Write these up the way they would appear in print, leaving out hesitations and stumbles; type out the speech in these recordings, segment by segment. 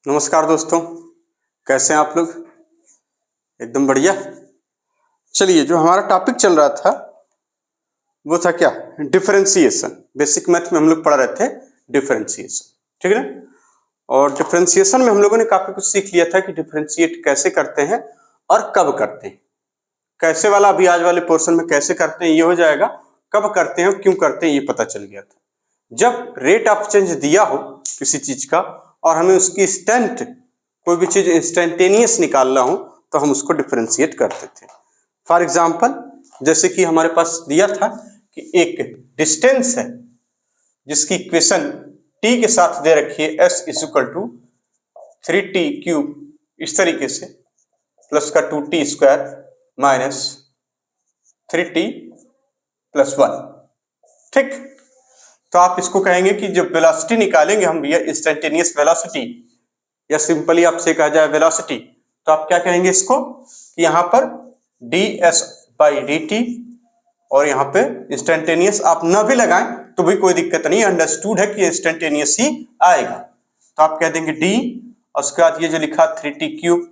नमस्कार दोस्तों, कैसे हैं आप लोग? एकदम बढ़िया। चलिए, जो हमारा टॉपिक चल रहा था वो था क्या? डिफरेंशिएशन। बेसिक मैथ में हम लोग पढ़ रहे थे डिफरेंशिएशन, ठीक है ना? और डिफरेंशिएशन में हम लोगों ने काफी कुछ सीख लिया था कि डिफरेंशिएट कैसे करते हैं और कब करते हैं। कैसे वाला अभी आज वाले पोर्शन में कैसे करते हैं ये हो जाएगा, कब करते हैं और क्यों करते हैं ये पता चल गया था। जब रेट ऑफ चेंज दिया हो किसी चीज का और हमें उसकी इंस्टेंट कोई भी चीज इंस्टेंटेनियस निकालना हो तो हम उसको डिफरेंशिएट करते थे। फॉर एग्जाम्पल, जैसे कि हमारे पास दिया था कि एक डिस्टेंस है जिसकी इक्वेशन t के साथ दे रखी है s is equal to 3t cube, इस तरीके से प्लस का 2t square minus 3t plus 1। ठीक, तो आप इसको कहेंगे कि जब वेलोसिटी निकालेंगे हम भैया, इंस्टेंटेनियस वेलोसिटी या सिंपली आपसे कहा जाए वेलोसिटी, तो आप क्या कहेंगे इसको कि यहाँ पर ds बाई dt और यहाँ पे इंस्टेंटेनियस आप न भी लगाएं तो भी कोई दिक्कत नहीं, अंडरस्टूड है कि इंस्टेंटेनियस ही आएगा। तो आप कह देंगे d और उसके बाद ये जो लिखा 3t क्यूब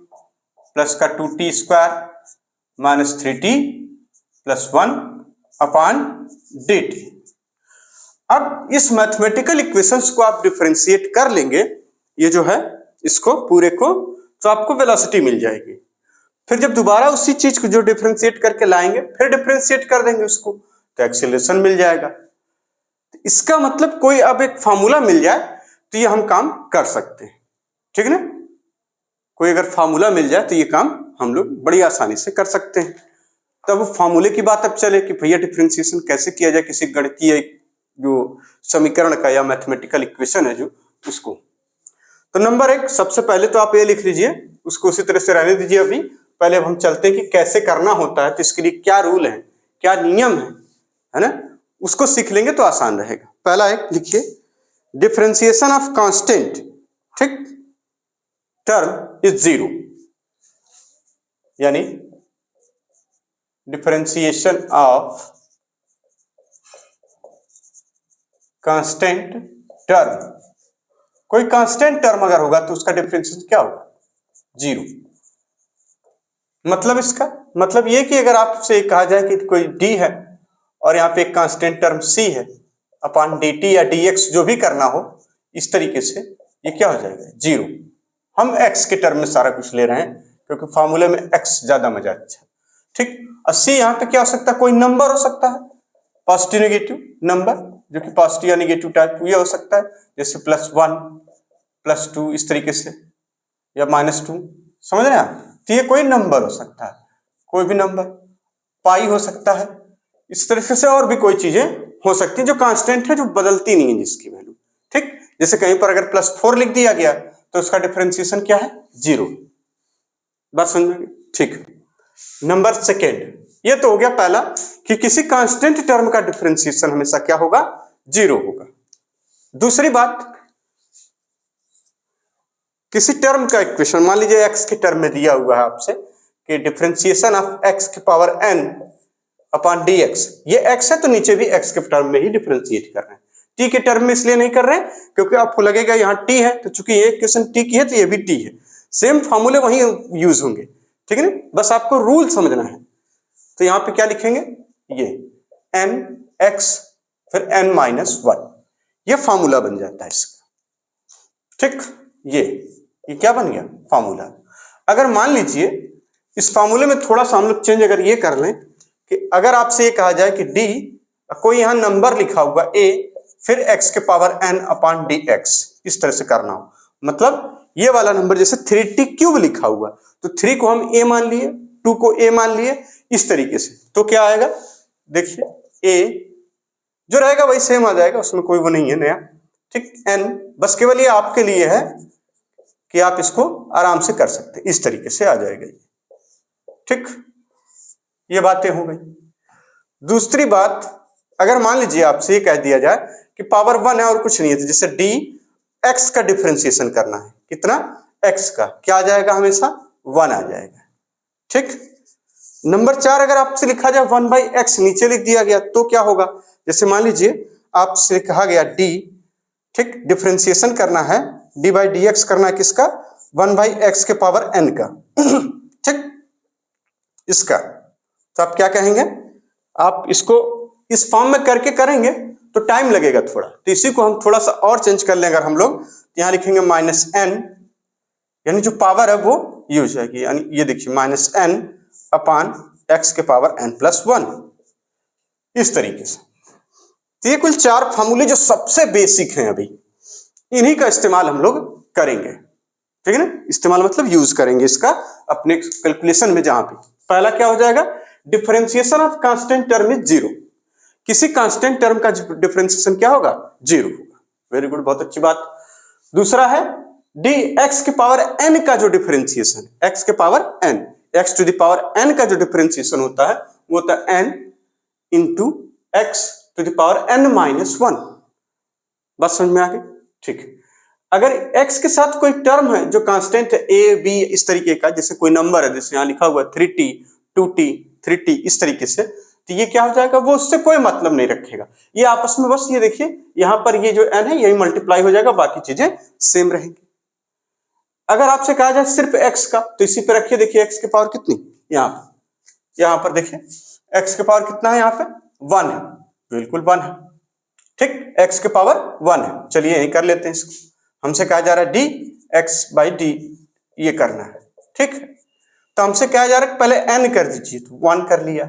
प्लस का 2t square minus 3t plus 1 upon dt। अब इस मैथमेटिकल इक्वेशंस को आप डिफरेंशिएट कर लेंगे, ये जो है इसको पूरे को, तो आपको वेलोसिटी मिल जाएगी। फिर जब दोबारा उसी चीज को जो डिफरेंशिएट करके लाएंगे फिर डिफरेंशिएट कर देंगे उसको, तो एक्सीलरेशन मिल जाएगा। इसका मतलब कोई अब एक फार्मूला मिल जाए तो ये हम काम कर सकते हैं, ठीक है ना? कोई अगर फार्मूला मिल जाए तो ये काम हम लोग बड़ी आसानी से कर सकते हैं। तब फार्मूले की बात अब चले कि भैया डिफरेंशिएशन कैसे किया जाए किसी गणितीय जो समीकरण का या मैथमेटिकल इक्वेशन है जो उसको। तो नंबर एक, सबसे पहले तो आप ये लिख लीजिए, उसको उसी तरह से रहने दीजिए। अभी पहले अब हम चलते हैं कि कैसे करना होता है, तो इसके लिए क्या रूल है, क्या नियम है ना, उसको सीख लेंगे तो आसान रहेगा। पहला एक लिखिए, डिफरेंशिएशन ऑफ कांस्टेंट, ठीक, टर्म इज जीरो, यानी डिफरेंशिएशन ऑफ कांस्टेंट टर्म, कोई कांस्टेंट टर्म अगर होगा तो उसका डिफरेंशिएशन क्या होगा? जीरो। मतलब इसका मतलब ये कि अगर आपसे कहा जाए कि कोई d है और यहाँ पे एक कांस्टेंट टर्म c है अपॉन dt या dx, जो भी करना हो इस तरीके से, ये क्या हो जाएगा? जीरो। हम x के टर्म में सारा कुछ ले रहे हैं क्योंकि फॉर्मूले में x ज्यादा मजा अच्छा, ठीक। और c यहाँ पे क्या हो सकता है? कोई नंबर हो सकता है, पॉजिटिव नेगेटिव नंबर, जो कि पॉजिटिव या नेगेटिव टाइप ये हो सकता है, जैसे +1 +2 इस तरीके से, या -2, समझ रहे हैं आप? तो ये कोई नंबर हो सकता है, कोई भी नंबर, पाई हो सकता है, इस तरीके से और भी कोई चीजें हो सकती हैं जो कांस्टेंट है, जो बदलती नहीं है जिसकी वैल्यू, ठीक। जैसे कहीं पर अगर +4 लिख दिया गया तो उसका डिफरेंशिएशन क्या है? जीरो। बात समझेंगे, ठीक। नंबर सेकेंड, ये तो हो गया पहला कि किसी कांस्टेंट टर्म का डिफरेंशिएशन हमेशा क्या होगा? जीरो होगा। दूसरी बात, किसी टर्म का इक्वेशन, मान लीजिए x के टर्म में दिया हुआ है आपसे कि डिफरेंशिएशन ऑफ x की पावर n अपॉन dx, ये x है तो नीचे भी x के टर्म में ही डिफरेंशिएट कर रहे हैं। t के टर्म में इसलिए नहीं कर रहे हैं क्योंकि आपको लगेगा यहाँ t है, तो चूंकि ये इक्वेशन t की है तो ये भी t है, सेम फॉर्मूले वही यूज होंगे, ठीक है ना? बस आपको रूल समझना है। तो यहाँ पे क्या लिखेंगे? ये n x फिर n माइनस 1, ये फॉर्मूला बन जाता है इसका, ठीक। ये क्या बन गया? फॉर्मूला। अगर मान लीजिए इस फॉर्मूले में थोड़ा सा हम लोग चेंज अगर ये कर लें कि अगर आपसे ये कहा जाए कि d, कोई यहां नंबर लिखा हुआ a फिर x के पावर n अपॉन dx, इस तरह से करना हो, मतलब ये वाला नंबर जैसे 3t क्यूब लिखा हुआ, तो 3 को हम a मान लिए, 2 को a मान लिए, इस तरीके से, तो क्या आएगा? देखिए a जो रहेगा वही सेम आ जाएगा, उसमें कोई वो नहीं है नया, ठीक। n बस केवल ये आपके लिए है कि आप इसको आराम से कर सकते हैं, इस तरीके से आ जाएगा ये, ठीक। ये बातें हो गई। दूसरी बात, अगर मान लीजिए आपसे ये कह दिया जाए कि पावर 1 है और कुछ नहीं है, तो जैसे d x का डिफरेंशिएशन करना है, कितना? x का, क्या आ जाएगा? हमेशा 1 आ जाएगा, ठीक। नंबर 4, अगर आपसे लिखा जाए 1/x नीचे लिख दिया गया तो क्या होगा? जैसे मान लीजिए आपसे कहा गया d, ठीक, डिफरेंशिएशन करना है डी बाई डी एक्स करना है किसका, 1/x के पावर n का। ठीक, इसका तो आप क्या कहेंगे, आप इसको इस फॉर्म में करके करेंगे तो टाइम लगेगा थोड़ा, तो इसी को हम थोड़ा सा और चेंज कर लें अगर हम लोग, यहां लिखेंगे -n, यानी जो पावर है वो ये हो जाएगी, यानी ये देखिए -n अपान x के पावर n+1, इस तरीके से। तो ये कुल 4 फार्मूले जो सबसे बेसिक हैं, अभी इन्हीं का इस्तेमाल हम लोग करेंगे। ठीक है ना, इस्तेमाल मतलब यूज करेंगे इसका अपने कैलकुलेशन में। जहां पे पहला क्या हो जाएगा, differentiation of constant term is 0। किसी कांस्टेंट टर्म का डिफरेंशिएशन क्या होगा, 0 होगा। वेरी गुड, बहुत अच्छी बात। दूसरा है डी एक्स के पावर n का जो डिफरेंशिएशन, x के power n, x to the power n का जो डिफरेंशिएशन होता है वो होता है n into x to the power n-1। बस समझ में आ गई। ठीक, अगर x के साथ कोई टर्म है जो कांस्टेंट है a b इस तरीके का, जैसे कोई नंबर है, जैसे यहां लिखा हुआ 3t 2t 3t इस तरीके से, तो ये क्या हो जाएगा, वो उससे कोई मतलब नहीं रखेगा, ये आपस में बस ये देखिए यहां पर ये जो n है यही मल्टीप्लाई हो जाएगा, बाकी चीजें सेम रहेंगी। अगर आपसे कहा जाए सिर्फ x का, तो इसी पे रखिए, देखिए x की पावर कितनी, यहां पर देखिए x की पावर कितना है, यहां पे 1 है, बिल्कुल 1 है। ठीक, x की पावर 1 है। चलिए यही कर लेते हैं इसको, हमसे कहा जा रहा है डी एक्स बाई डी, ये करना है। ठीक, तो हमसे कहा जा रहा है पहले n कर दीजिए, तो 1 कर लिया।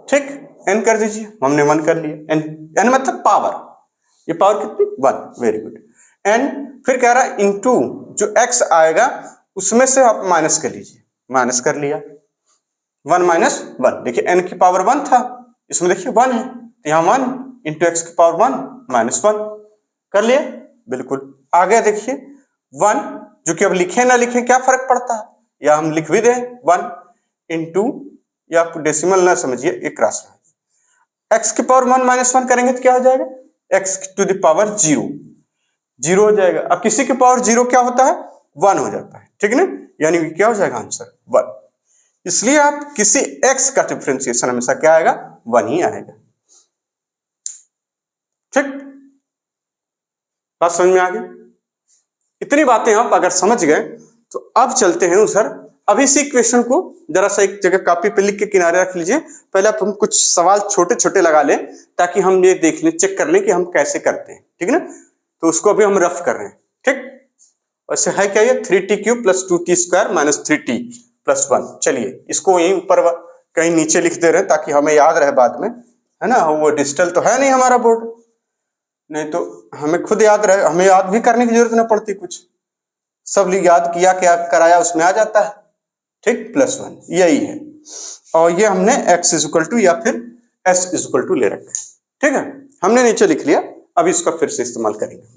ठीक, n कर दीजिए, हमने 1 कर लिया, n मतलब पावर, ये पावर कितनी, 1। Very good. n फिर कह रहा है इनटू जो x आएगा उसमें से आप माइनस कर लीजिए, माइनस कर लिया, 1 माइनस 1। देखिए n की पावर 1 था, इसमें देखिए 1 है, तो यहां 1 इंटू एक्स की पावर 1 -1 कर लिए, बिल्कुल। आगे देखिए 1, जो कि अब लिखे ना लिखे क्या फर्क पड़ता है, या हम लिख भी दें 1 इंटू, या आप डेसिमल ना समझिए, एक क्रॉस एक्स की पावर 1 -1 करेंगे तो क्या हो जाएगा, एक्स टू द पावर 0 हो जाएगा। अब किसी के पावर 0 क्या होता है, 1 हो जाता है। ठीक है ना, यानी क्या हो जाएगा आंसर 1। इसलिए आप किसी x का डिफरेंशिएशन हमेशा क्या आएगा, 1 ही आएगा। ठीक, बात समझ में आ गई। इतनी बातें आप अगर समझ गए तो अब चलते हैं सर, अभी इसी क्वेश्चन को जरा सा एक जगह कॉपी पे लिख के किनारे रख लीजिए। पहले आप हम कुछ सवाल छोटे छोटे लगा लें ताकि हम ये देख लें, चेक कर लें कि हम कैसे करते हैं। ठीक है ना, तो उसको अभी हम रफ कर रहे हैं। ठीक, वैसे है क्या, ये 3t³ + 2t² - 3t + 1। चलिए इसको यहीं ऊपर कहीं नीचे लिख दे रहे हैं ताकि हमें याद रहे बाद में, है ना। वो डिजिटल तो है नहीं हमारा बोर्ड, नहीं तो हमें खुद याद रहे, हमें याद भी करने की जरूरत ना पड़ती, कुछ सब याद किया क्या कराया उसमें आ जाता है। ठीक, +1 यही है, और ये हमने x = या फिर s = ले रखा है। ठीक है, हमने नीचे लिख लिया, अब इसका फिर से इस्तेमाल करेंगे।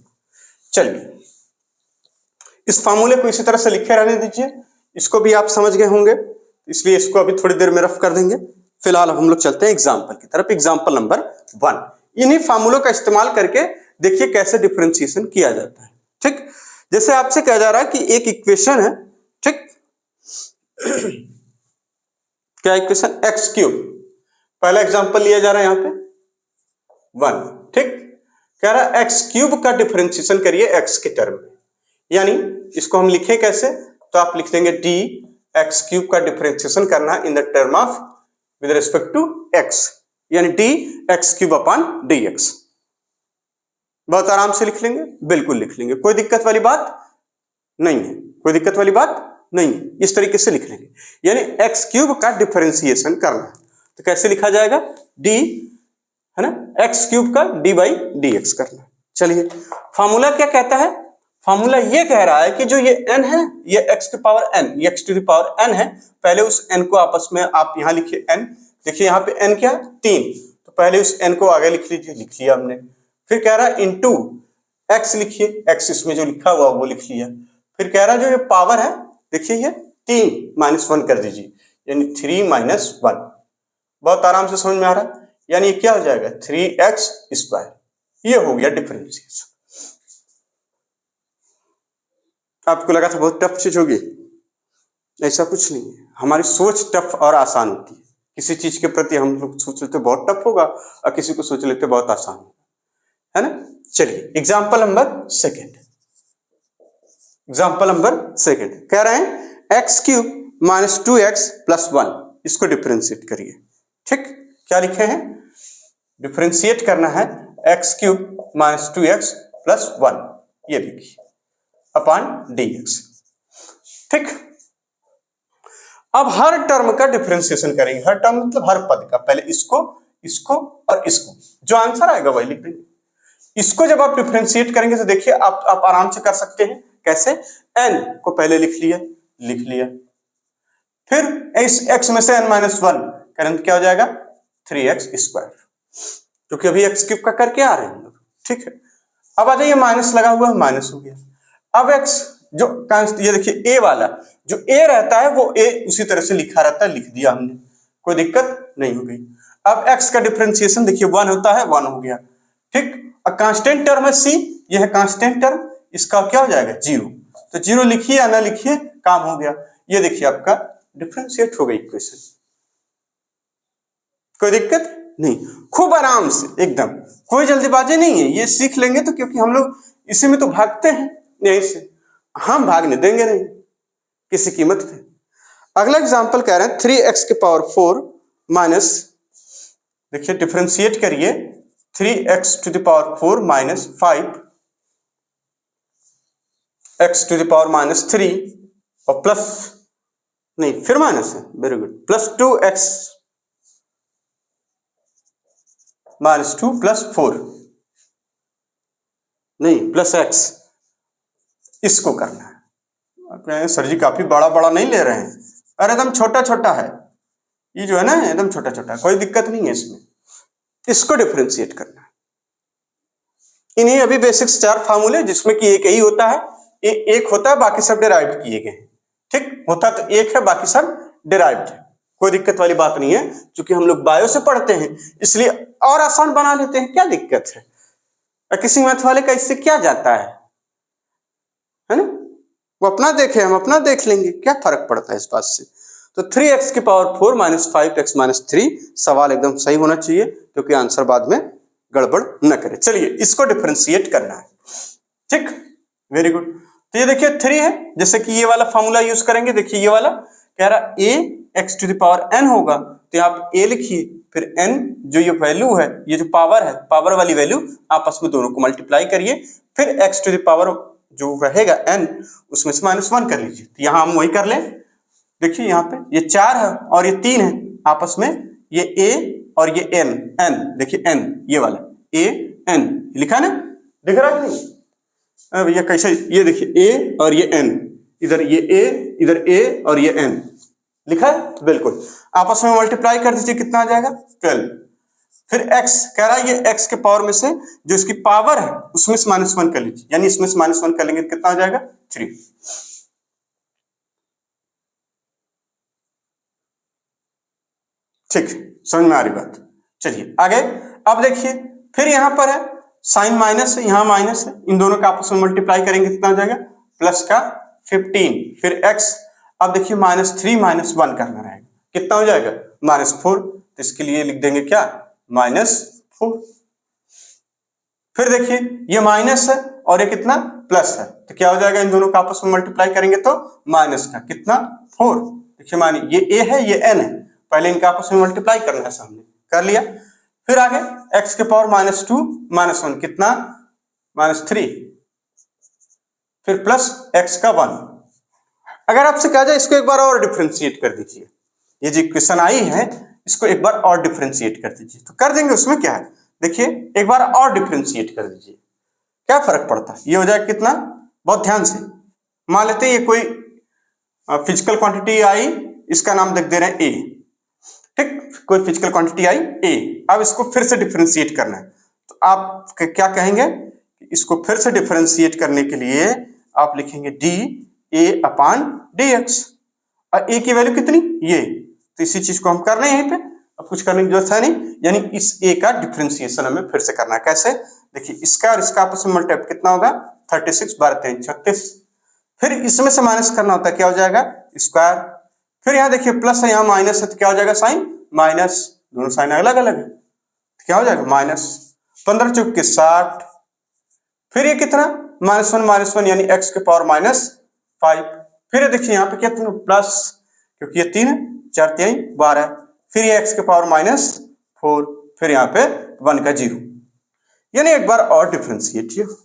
चलिए इस फार्मूले को इसी तरह से लिखे रहने दीजिए, इसको भी आप समझ गए होंगे, इसलिए इसको अभी थोड़ी देर में रफ कर देंगे। फिलहाल हम लोग चलते हैं एग्जाम्पल की तरफ। एग्जाम्पल नंबर 1, इन्हीं फार्मूलों का इस्तेमाल करके देखिए कैसे डिफरेंशिएशन किया जाता है। ठीक, जैसे आपसे कहा जा रहा है कि एक इक्वेशन है, ठीक क्या इक्वेशन, x³। पहला एग्जांपल लिया जा रहा है यहां पे 1। ठीक, कह रहा है x³ का डिफरेंशिएशन करिए x के टर्म में, यानी इसको हम लिखें कैसे, तो आप लिख देंगे डी x³ का डिफरेंशिएशन करना in the term of with respect to x, यानी डी x³ अपान dx। बहुत आराम से लिख लेंगे, बिल्कुल लिख लेंगे, कोई दिक्कत वाली बात नहीं है, कोई दिक्कत वाली बात नहीं, इस तरीके से लिख लेंगे। यानी x³ का डिफरेंशिएशन करना है तो कैसे लिखा जाएगा, d, है ना, x³ का d/dx करना। चलिए फार्मूला क्या कहता है, फार्मूला ये कह रहा है कि जो ये n है, ये x की पावर n, ये x to the power n है, पहले उस n को आपस में आप यहां लिखिए n, देखिए यहां पे n क्या है 3, तो पहले उस n को आगे लिख लीजिए, लिख लिया हमने। फिर कह रहा है इनटू x लिखिए, x इसमें जो लिखा हुआ वो लिख लिया। फिर कह रहा है जो ये पावर है, देखिए ये 3 - 1 कर दीजिए, यानी 3 - 1। बहुत आराम से समझ में आ रहा है, यानी ये क्या हो जाएगा 3x²। ये हो गया डिफरेंशिएशन। आपको लगा था बहुत टफ चीज होगी, ऐसा कुछ नहीं है। हमारी सोच टफ और आसान होती है, किसी चीज के प्रति हम लोग सोच लेते बहुत टफ होगा और किसी को सोच लेते बहुत आसान होगा, है ना। चलिए example number 2, example number second कह रहे हैं x cube minus 2x plus 1, इसको डिफरेंशिएट करिए। ठीक, क्या लिखे हैं, डिफरेंशिएट करना है x cube minus 2x plus 1, ये लिखिए अपॉन dx। ठीक, अब हर टर्म का डिफरेंशिएशन करेंगे, हर टर्म मतलब हर पद का, पहले इसको, इसको और इसको, जो आंसर आएगा वही लिख देंगे। इसको जब आप डिफरेंशिएट करेंगे तो देखिए आप आराम से कर सकते हैं। कैसे, n को पहले लिख लिया, फिर इस x में से n माइनस 1 करें तो क्या हो जाएगा 3x स्क्वायर, क्योंकि अभी x क्यूब का करके आ रहे हैं हम लोग। ठीक है, अब आ जाइए माइनस लगा हुआ है, माइनस हो गया। अब x जो ये देखिए a वाला जो a रहता है वो a उसी तरह से लिखा रहता है, लिख दिया हमने, कोई दिक्कत नहीं हो गई। अब x का डिफरेंशिएशन देखिए 1 होता है, 1 हो गया। ठीक, कांस्टेंट टर्म है c, यह है कांस्टेंट टर्म, इसका क्या हो जाएगा 0, तो 0 लिखिए या ना लिखिए काम हो गया। ये देखिए आपका डिफरेंशिएट हो गई इक्वेशन, कोई दिक्कत नहीं, खूब आराम से एकदम, कोई जल्दीबाजी नहीं है, ये सीख लेंगे तो, क्योंकि हम लोग इसी में तो भागते हैं, यहीं से हम भागने देंगे नहीं किसी कीमत पे। अगला एग्जांपल कह रहे हैं 3x के पावर 4 माइनस, देखिए डिफरेंशिएट करिए 3x to the power 4 minus 5 x to the power minus 3 और प्लस, नहीं फिर माइनस है, very good, plus 2x minus 2 plus 4, नहीं प्लस x, इसको करना है। आप कहें सर जी काफी बड़ा बड़ा नहीं ले रहे हैं, अरे एकदम छोटा छोटा है ये जो है ना, एकदम छोटा छोटा, कोई दिक्कत नहीं है इसमें, इसको डिफरेंशिएट करना है। इन्हीं अभी बेसिक्स 4 फार्मूले, जिसमें कि एक ही होता है, एक होता है, बाकी सब डिराइव किए गए हैं। ठीक, होता तो एक है, बाकी सब डिराइव्ड है, कोई दिक्कत वाली बात नहीं है, क्योंकि हम लोग बायो से पढ़ते हैं इसलिए और आसान बना लेते हैं, क्या दिक्कत है। किसी मैथ वाले का इससे क्या जाता है ना, वो अपना देखे, हम अपना देख लेंगे, क्या फर्क पड़ता है इस बात से। तो 3x की पावर 4 माइनस 5x माइनस 3, सवाल एकदम सही होना चाहिए, क्योंकि आंसर बाद में गड़बड़ न करे। चलिए इसको डिफरेंशिएट करना है। ठीक, वेरी गुड। तो ये देखिए 3 है, जैसे कि ये वाला फॉर्मूला यूज करेंगे, देखिए ये वाला कह रहा a x to the power n होगा, तो आप a लिखिए, फिर n जो ये वैल्यू है, ये जो पावर है, पावर वाली वैल्यू आपस में दोनों को मल्टीप्लाई करिए, फिर x टू द पावर जो रहेगा n उसमें से माइनस 1 कर लीजिए। तो यहां हम वही कर लें, देखिए यहाँ पे ये 4 है और ये 3 है, आपस में ये a और ये n, देखिए n ये वाला a n लिखा ना, दिख रहा है नहीं भैया कैसे, ये देखिए a और ये n, इधर ये a, इधर a और ये n लिखा है, बिल्कुल आपस में मल्टीप्लाई कर दीजिए, कितना आ जाएगा 12। फिर x कह रहा है, ये x के पावर में से जो इसकी पावर है उसमें से माइनस 1 कर लीजिए, यानी इसमें से माइनस 1 कर लेंगे कितना आ जाएगा 3। ठीक, समझ में आ रही बात। चलिए आगे, अब देखिए फिर यहां पर है साइन माइनस है, यहां माइनस है, इन दोनों का आपस में मल्टीप्लाई करेंगे कितना आ जाएगा प्लस का 15, फिर x, अब देखिए माइनस 3 माइनस 1 करना रहेगा, कितना हो जाएगा माइनस 4, तो इसके लिए लिख देंगे क्या माइनस 4। फिर देखिए ये माइनस है और ये कितना प्लस है, तो क्या हो जाएगा, इन दोनों का आपस में मल्टीप्लाई करेंगे तो माइनस का कितना 4, देखिए मानिए ये a है ये n है, पहले इनका आपस में मल्टीप्लाई करना है, सामने कर लिया। फिर आगे x के पावर माइनस 2 माइनस 1 कितना माइनस 3, फिर प्लस x का 1। अगर आपसे कहा जाए इसको एक बार और डिफरेंशिएट कर दीजिए, ये जो इक्वेशन आई है इसको एक बार और डिफरेंशिएट कर दीजिए, तो कर देंगे, उसमें क्या है, देखिए एक बार और डिफरेंशिएट कर दीजिए, क्या फर्क पड़ता है, ये हो जाएगा कितना, बहुत ध्यान से मान लेते हैं ये कोई फिजिकल क्वांटिटी आई, इसका नाम देख दे रहे हैं a, ठीक, कोई फिजिकल क्वांटिटी आई a, अब इसको फिर से डिफरेंशिएट करना है, तो आप क्या कहेंगे, इसको फिर से डिफरेंशिएट करने के लिए आप लिखेंगे d a अपान dx, और a की वैल्यू कितनी ये, तो इसी चीज को हम कर रहे हैं यहीं पे, अब कुछ करने की जरूरत है नहीं, यानी इस a का डिफरेंशिएशन हमें फिर से करना है। कैसे, देखिए इसका और इसका आपस में मल्टीप्लाई कितना होगा 36, 12 3 36, फिर इसमें से माइनस करना होता है, क्या हो जाएगा स्क्वायर, फिर यहाँ देखिए प्लस है, यहाँ माइनस है, तो क्या हो जाएगा साइन माइनस, दोनों साइन अलग अलग है, तो क्या हो जाएगा माइनस 15 चौक के 60, फिर ये कितना माइनस 1 यानी x के पावर माइनस 5, फिर ये देखिए यहाँ पे क्या प्लस, क्योंकि ये 3 4 3 12, फिर ये x के पावर -4, फिर यहाँ पे 1 का 0, यानी एक बार और डिफरेंशिएट ये हो गया।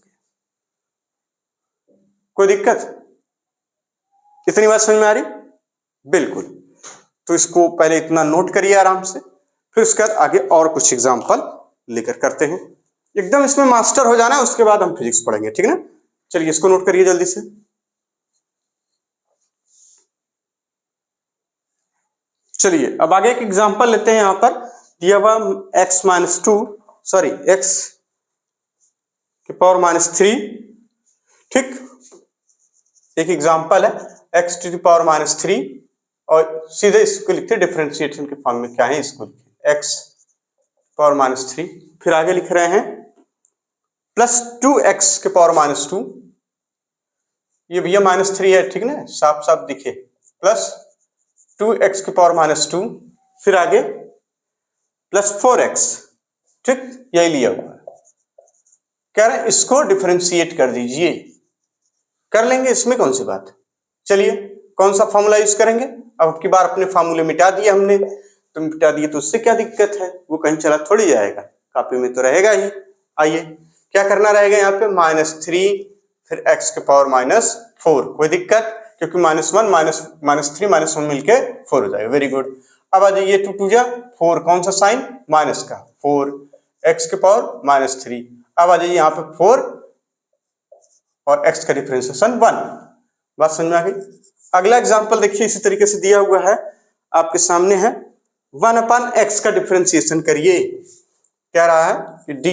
कोई दिक्कत? इतनी बात समझ में आ रही? बिल्कुल। तो इसको पहले इतना नोट करिए आराम से, फिर उसके बाद आगे और कुछ एग्जांपल लेकर करते हैं। एकदम इसमें मास्टर हो जाना है, उसके बाद हम फिजिक्स पढ़ेंगे, ठीक है ना? चलिए इसको नोट करिए जल्दी से। चलिए अब आगे एक एग्जांपल लेते हैं। यहां पर दिया हुआ x के पावर -3, ठीक, एक एग्जांपल है x टू द पावर -3, और सीधे इसको लिखते हैं डिफरेंशिएशन के फॉर्म में। क्या है इसको लिखिए x पावर -3, फिर आगे लिख रहे हैं +2x के पावर -2, ये भैया -3 है, ठीक ना, साफ साफ दिखे, +2x के पावर -2, फिर आगे +4x, ठीक, यही लिया हुआ है। कह रहे हैं इसको डिफरेंशिएट कर दीजिए। कर लेंगे, इसमें कौन सी बात। चलिए कौन सा फॉर्मूला यूज करेंगे। अब की बार अपने फार्मूले मिटा दिए हमने, तो मिटा दिए तो उससे क्या दिक्कत है, वो कहीं चला थोड़ी जाएगा, कॉपी में तो रहेगा ही। आइए क्या करना रहेगा, यहाँ पे -3 फिर x के पावर -4, कोई दिक्कत, क्योंकि -1 -3 -1 मिलके 4 हो जाएगा। Very good. अब आ जाइए 2 2 जा 4, कौन सा साइन, माइनस का, 4 x के पावर -3। अब आ जाइए यहाँ पे 4 और x का डिफरेंशिएशन 1। बात समझ में आ गई। अगला एग्जांपल देखिए, इसी तरीके से दिया हुआ है आपके सामने है, 1/x का डिफरेंशिएशन करिए। कह रहा है कि d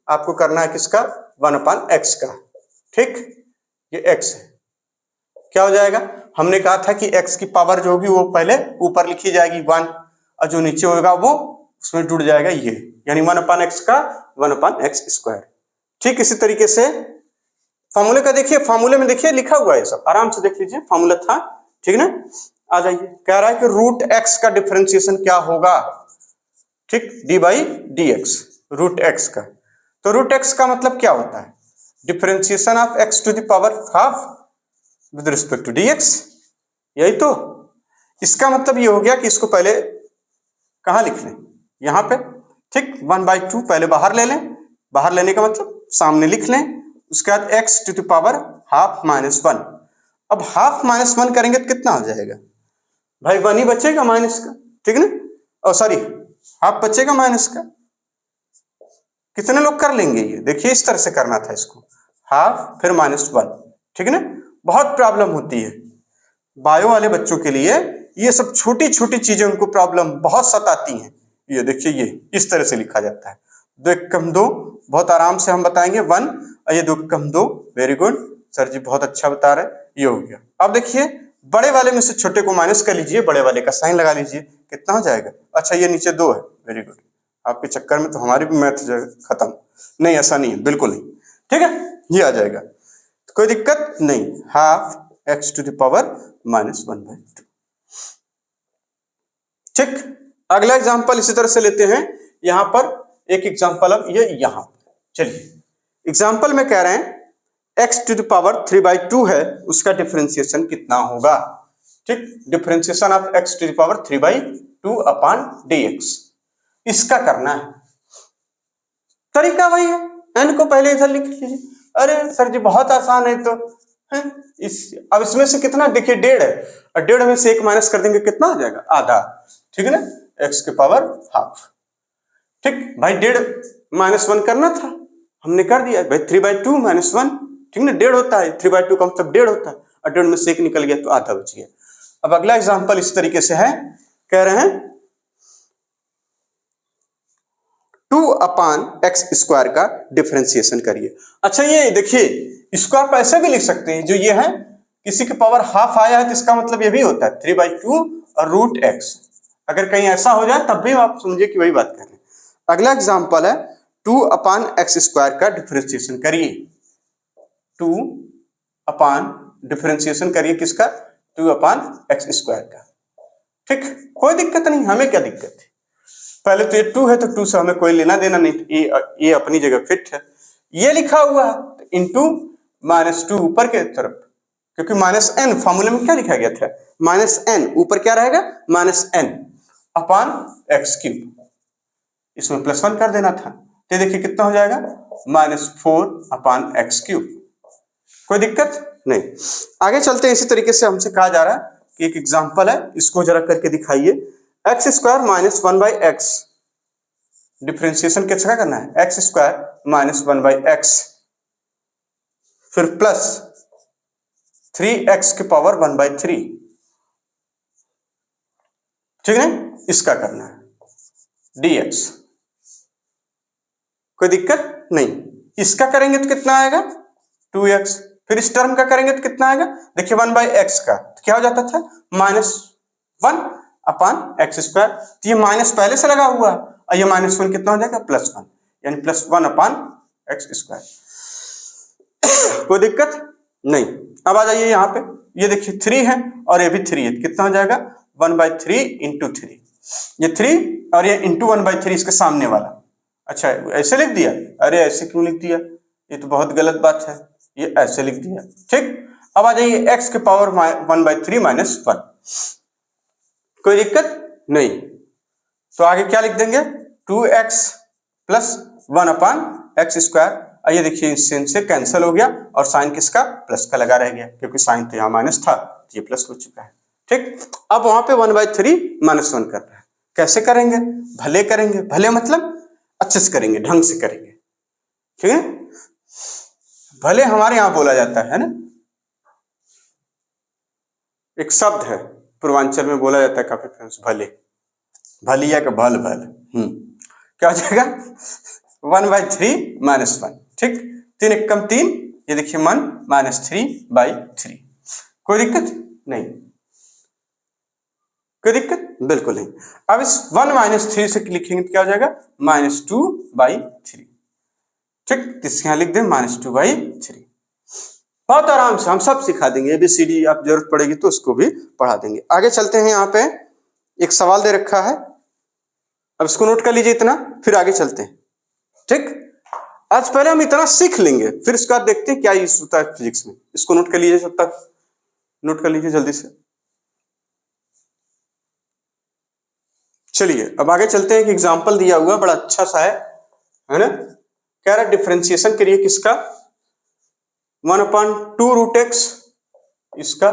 आपको करना है किसका, 1/x का, ठीक, ये x है। क्या हो जाएगा, हमने कहा था कि x की पावर जो होगी वो पहले ऊपर लिखी जाएगी 1, और जो नीचे होगा वो उसमें जुड़ जाएगा ये, यानी 1/x का 1/x²। ठीक इसी तरीके से फॉर्मूले का देखिए, फॉर्मूले में देखिए लिखा हुआ है सब, आराम से देख लीजिए, फॉर्मूला था, ठीक ना। आ जाइए, कह रहा है कि √x का डिफरेंशिएशन क्या होगा, ठीक, d/dx, √x का। तो √x का मतलब क्या होता है, differentiation of x to the power half with respect to dx, यही तो। इसका मतलब ये हो गया कि इसको पहले कहां लिख लें, यहां पे, ठीक, 1/2 पहले बाहर ले लें, बाहर लेने का मतलब सामने लिख लें, उसके बाद x to the power half -1। अब हाफ -1 करेंगे तो कितना हो जाएगा भाई, 1 ही बचेगा माइनस का, ठीक ना, और सॉरी हाफ बचेगा माइनस का। कितने लोग कर लेंगे ये, देखिए इस तरह से करना था इसको, हाफ फिर -1, ठीक है ना। बहुत प्रॉब्लम होती है बायो वाले बच्चों के लिए, ये सब छोटी छोटी चीजें उनको प्रॉब्लम बहुत सताती हैं। ये देखिए, ये इस तरह से लिखा जाता है, 2 1 कम 2, बहुत आराम से हम बताएंगे 1, और ये 2 कम 2, वेरी गुड सर जी, बहुत अच्छा बता रहे, ये हो गया। अब देखिए बड़े वाले में से छोटे को माइनस कर लीजिए, बड़े वाले का साइन लगा लीजिए, कितना हो जाएगा, अच्छा ये नीचे 2 है, वेरी गुड। आपके चक्कर में तो हमारी भी मैथ खत्म, नहीं ऐसा नहीं है, बिल्कुल नहीं, ठीक है, ये आ जाएगा, तो कोई दिक्कत नहीं, half x to the power -1/2, ठीक। अगला एग्जांपल इसी तरह से लेते हैं, यहां पर एक एग्जांपल, अब ये यहां, चलिए एग्जांपल में कह रहे हैं x टू द पावर 3/2 है, उसका डिफरेंशिएशन कितना होगा, ठीक, differentiation of x to the power 3/2/dx, इसका करना है। तरीका वही है, n को पहले इधर लिख लीजिए। अरे सर जी बहुत आसान है, तो है अब इसमें से कितना, देखिए 1.5 है, और 1.5 में से 1 माइनस कर देंगे, कितना हो जाएगा, आधा, ठीक है ना, x के पावर हाफ, ठीक भाई, 1.5 -1 करना था, हमने कर दिया भाई, 3/2 -1, ठीक ना, 1.5 होता है, 3/2 का मतलब 1.5 होता है, और 1.5 में से 1 निकल गया तो आधा बच गया। अब अगला एग्जांपल इस तरीके से है, कह रहे हैं 2/x² का डिफरेंशिएशन करिए। अच्छा ये देखिए, इसको आप ऐसे भी लिख सकते हैं, जो ये है किसी के पावर हाफ आया है तो इसका मतलब ये भी होता है 3/2 और √x, अगर कहीं ऐसा हो जाए तब भी आप समझिए कि वही बात कर रहे हैं। अगला एग्जांपल है 2/x² का डिफरेंशिएशन करिए, 2 डिफरेंशिएशन करिए किसका, 2/x² का, ठीक, कोई दिक्कत नहीं, हमें क्या दिक्कत है, पहले तो ये 2 है तो 2 से हमें कोई लेना देना नहीं, ये अपनी जगह फिट है, ये लिखा हुआ है इंटू -2 ऊपर के तरफ, क्योंकि माइनस एन फॉर्मूले में क्या लिखा गया था, माइनस एन, ऊपर क्या रहेगा minus n upon x cube, इसमें प्लस वन कर देना था, तो देखिए कितना हो जाएगा -4 अपॉन एक्स क्यूब। कोई दिक्कत नहीं। आगे चलते हैं। इसी तरीके से हमसे कहा जा रहा है कि एक एग्जांपल है, इसको जरा करके दिखाइए। X square minus 1/x, differentiation कैसे करना है, एक्स स्क्वायर माइनस 1/x, फिर प्लस 3x की पावर 1/3, ठीक है, इसका करना है dx। कोई दिक्कत नहीं। इसका करेंगे तो कितना आएगा 2x, फिर इस टर्म का करेंगे तो कितना आएगा, देखिए 1/x का तो क्या हो जाता था -1 अपॉन एक्स स्क्वायर, तो ये माइनस पहले से लगा हुआ है और ये -1 कितना हो जाएगा +1, यानी +1 अपॉन एक्स स्क्वायर। कोई दिक्कत नहीं। अब आ जाइए यहाँ पे, ये देखिए 3 है और ये भी 3 है, कितना हो जाएगा 1/3 × 3, ये 3 और ये इंटू 1/3 इसके सामने वाला। अच्छा ऐसे लिख दिया, अरे ऐसे क्यों लिख दिया, ये तो बहुत गलत बात है, ये ऐसे लिख दिया, ठीक। अब आ जाइए x के पावर 1/3 -1, कोई दिक्कत नहीं। तो आगे क्या लिख देंगे 2x + 1 अपॉन एक्स स्क्वायर, ये देखिए से कैंसिल हो गया और साइन किसका प्लस का लगा रह गया, क्योंकि साइन तो यहाँ माइनस था, ये प्लस हो चुका है, ठीक। अब वहां पे 1/3 -1 कर रहा है, कैसे करेंगे, भले करेंगे, भले मतलब अच्छे से करेंगे, ढंग से करेंगे, ठीक है। भले हमारे यहां बोला जाता है ना, एक शब्द है पूर्वांचल में बोला जाता है काफी फेमस, भले, भलिया का भल भल, क्या हो जाएगा 1/3 -1, ठीक। 3 एकम 3, ये देखिए मन -3/3, कोई दिक्कत नहीं, कोई दिक्कत बिल्कुल नहीं। अब इस 1 - 3 से लिखेंगे तो क्या हो जाएगा -2/3, ठीक। इसके यहां लिख दें -2/3। बहुत आराम से हम सब सिखा देंगे, ABCD आप जरूरत पड़ेगी तो उसको भी पढ़ा देंगे। आगे चलते हैं। यहाँ पे एक सवाल दे रखा है, अब इसको नोट कर लीजिए इतना, फिर आगे चलते हैं, ठीक। आज पहले हम इतना सीख लेंगे, फिर इसके बाद देखते हैं क्या यूज होता है फिजिक्स में। इसको नोट कर लीजिए, सब तक नोट कर लीजिए जल्दी से। चलिए अब आगे चलते हैं। एक एग्जांपल दिया हुआ बड़ा अच्छा सा है ना, कह रहा है डिफरेंशिएशन करिए किसका 1/2√x इसका,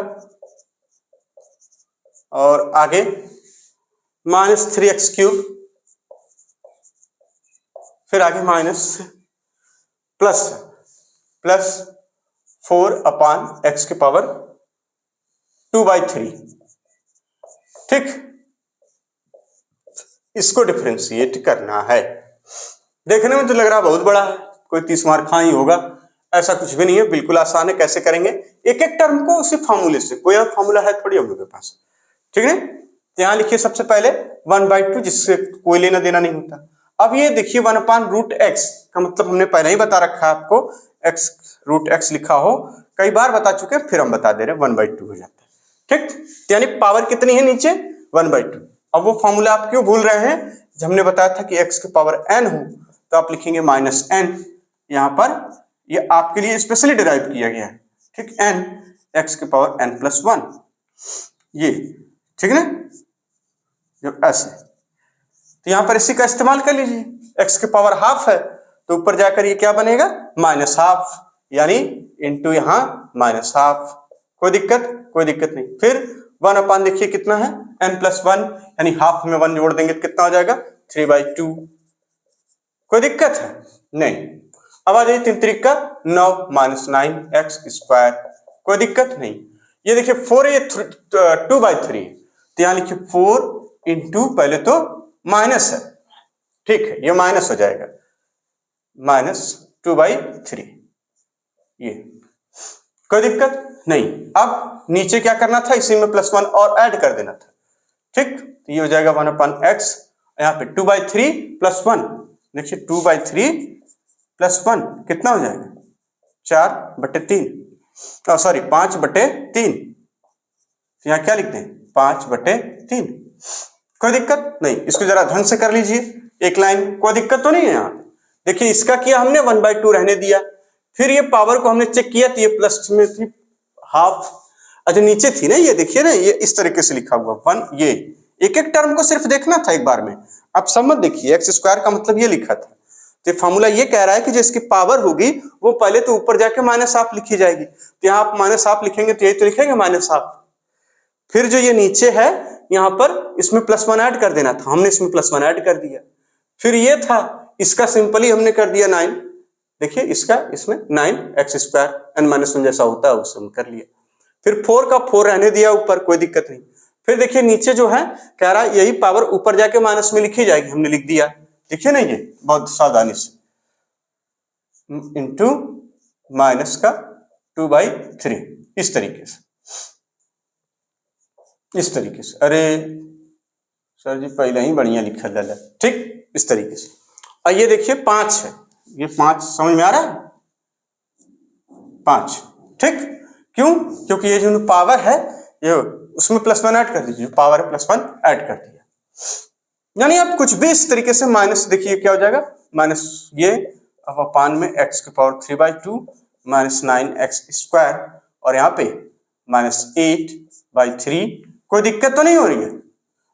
और आगे -3x³, फिर आगे +4 अपॉन x की पावर 2/3, ठीक। इसको डिफरेंशिएट करना है। देखने में तो लग रहा बहुत बड़ा है, कोई 30 मार्क ही होगा, ऐसा कुछ भी नहीं है, बिल्कुल आसान है। कैसे करेंगे, एक एक टर्म को उसी फॉर्मूले से, कोई और फॉर्मूला है थोड़ी हम लोग के पास, ठीक है। यहां लिखिए सबसे पहले 1/2, जिससे कोई लेना देना नहीं होता। अब ये देखिए 1/√x का मतलब हमने पहले ही बता रखा है आपको, x√x लिखा हो, कई बार बता चुके, फिर हम बता दे रहे 1/2 हो जाता है, ठीक। यानी पावर कितनी है नीचे 1/2। अब वो फॉर्मूला आप क्यों भूल रहे हैं, जब हमने बताया था कि x की पावर n हो तो आप लिखेंगे -n, यहां पर ये आपके लिए स्पेशली डिराइव किया गया है, ठीक। n x की पावर n+1, ये ठीक है ना, ऐसे। तो यहां पर इसी का इस्तेमाल कर लीजिए, x की पावर हाफ है तो ऊपर जाकर ये क्या बनेगा -½ यानी इंटू यहां -½ कोई दिक्कत नहीं। फिर 1 अपॉन देखिए कितना है n+1, यानी हाफ में 1 जोड़ देंगे तो कितना हो जाएगा 3/2, कोई दिक्कत है नहीं। अब आ जाइए 3 त्रिक का 9 -9x², कोई दिक्कत नहीं। ये देखिए 4 है, 2/3, तो यहां लिखिए 4 इंटू, पहले तो माइनस है, ठीक है, ये माइनस हो जाएगा -2/3, ये कोई दिक्कत नहीं। अब नीचे क्या करना था, इसी में +1 और ऐड कर देना था, ठीक। तो ये हो जाएगा 1/x, यहाँ पे 2/3 +1, देखिए 2/3 +1 कितना हो जाएगा 4/3, सॉरी 5/3, यहाँ क्या लिख दें 5/3, कोई दिक्कत नहीं। इसको जरा ढंग से कर लीजिए, एक लाइन, कोई दिक्कत तो नहीं है। यहाँ देखिए इसका किया हमने 1/2 रहने दिया, फिर ये पावर को हमने चेक किया तो ये प्लस में थी, हाफ। अच्छा नीचे थी ना, ये देखिए ना, ये इस तरीके से लिखा हुआ 1, ये एक एक टर्म को सिर्फ देखना था एक बार में, आप सब मत देखिए। एक्स स्क्वायर का मतलब ये लिखा था, तो फॉर्मूला ये कह रहा है कि जो इसकी पावर होगी वो पहले तो ऊपर जाके माइनस हाफ लिखी जाएगी, तो यहाँ आप माइनस हाफ लिखेंगे तो यही तो लिखेंगे माइनस हाफ। फिर जो ये नीचे है यहाँ पर इसमें +1 ऐड कर देना था, हमने इसमें +1 ऐड कर दिया। फिर ये था, इसका सिंपली हमने कर दिया 9, देखिए इसका इसमें 9x² n-1 जैसा होता है उससे हम कर लिया। फिर 4 का 4 रहने दिया ऊपर, कोई दिक्कत नहीं। फिर देखिए नीचे जो है कह रहा है यही पावर ऊपर जाके माइनस में लिखी जाएगी, हमने लिख दिया। देखिए ना ये बहुत सावधानी से, इंटू माइनस का 2/3 इस तरीके से, इस तरीके से। अरे सर जी पहले ही बढ़िया लिखा लला, ठीक इस तरीके से। और ये देखिए 5 है, ये 5 समझ में आ रहा है, 5 ठीक। क्यों? क्योंकि ये जो पावर है ये उसमें +1 ऐड कर दीजिए, पावर है +1 ऐड कर दिया। यानी आप कुछ भी इस तरीके से माइनस, देखिए क्या हो जाएगा, माइनस ये अब अपान में x⁴ माइनस 9x², और यहाँ पे -8/3। कोई दिक्कत तो नहीं हो रही है?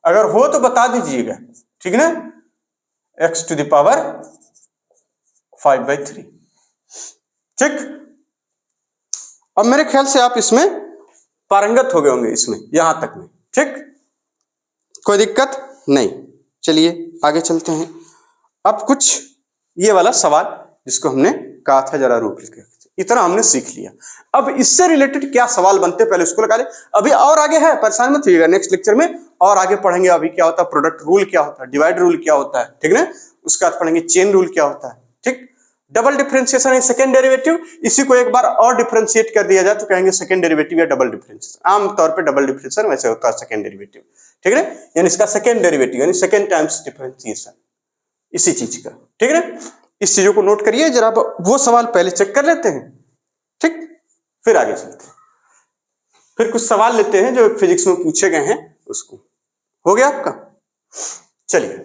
अगर हो तो बता दीजिएगा, ठीक ना। x⁵ 5/3 ठीक। अब मेरे ख्याल से आप इसमें पारंगत हो गए होंगे, इसमें यहां तक में, ठीक, कोई दिक्कत नहीं। चलिए आगे चलते हैं। अब कुछ ये वाला सवाल जिसको हमने कहा था जरा रूप लिख के, इतना हमने सीख लिया। अब इससे रिलेटेड क्या सवाल बनते हैं पहले उसको लगा ले। अभी और आगे है, परेशान मत होइएगा, नेक्स्ट लेक्चर में और आगे पढ़ेंगे। अभी क्या होता है प्रोडक्ट रूल, क्या होता है डिवाइड रूल, क्या होता है, ठीक ना। उसके बाद पढ़ेंगे चेन रूल क्या होता है, ठीक। डबल डिफरेंशिएशन है सेकंड डेरिवेटिव, इसी को एक बार और डिफरेंशिएट कर दिया जाए तो कहेंगे सेकंड डेरिवेटिव या डबल डिफरेंशिएशन। आमतौर पे डबल डिफरेंशिएशन वैसे होता है सेकंड डेरिवेटिव, ठीक है, यानी इसका सेकंड डेरिवेटिव यानी सेकंड टाइम्स डिफरेंशिएशन इसी चीज का, ठीक है। इस चीजों को नोट करिए जरा, वो सवाल पहले चेक कर लेते हैं, ठीक, फिर आगे चलते हैं। फिर कुछ सवाल लेते हैं जो फिजिक्स में पूछे गए हैं, उसको हो गया आपका। चलिए,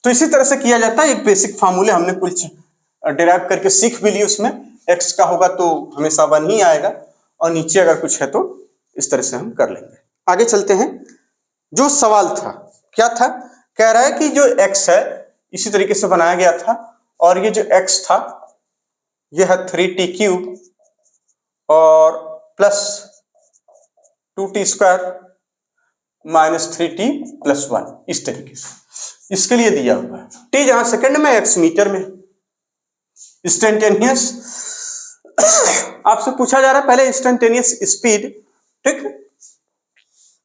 तो इसी तरह से किया जाता है। एक बेसिक फार्मूले हमने कुछ डिराइव करके सीख भी लिए, उसमें x का होगा तो हमेशा 1 ही आएगा, और नीचे अगर कुछ है तो इस तरह से हम कर लेंगे। आगे चलते हैं। जो सवाल था क्या था, कह रहा है कि जो x है इसी तरीके से बनाया गया था, और ये जो x था ये है 3t³ और प्लस 2t² माइनस 3t + 1 इस तरीके से इसके लिए दिया हुआ है। t जहां सेकंड में, x मीटर में। इंस्टेंटेनियस आपसे पूछा जा रहा है पहले इंस्टेंटेनियस स्पीड, ठीक,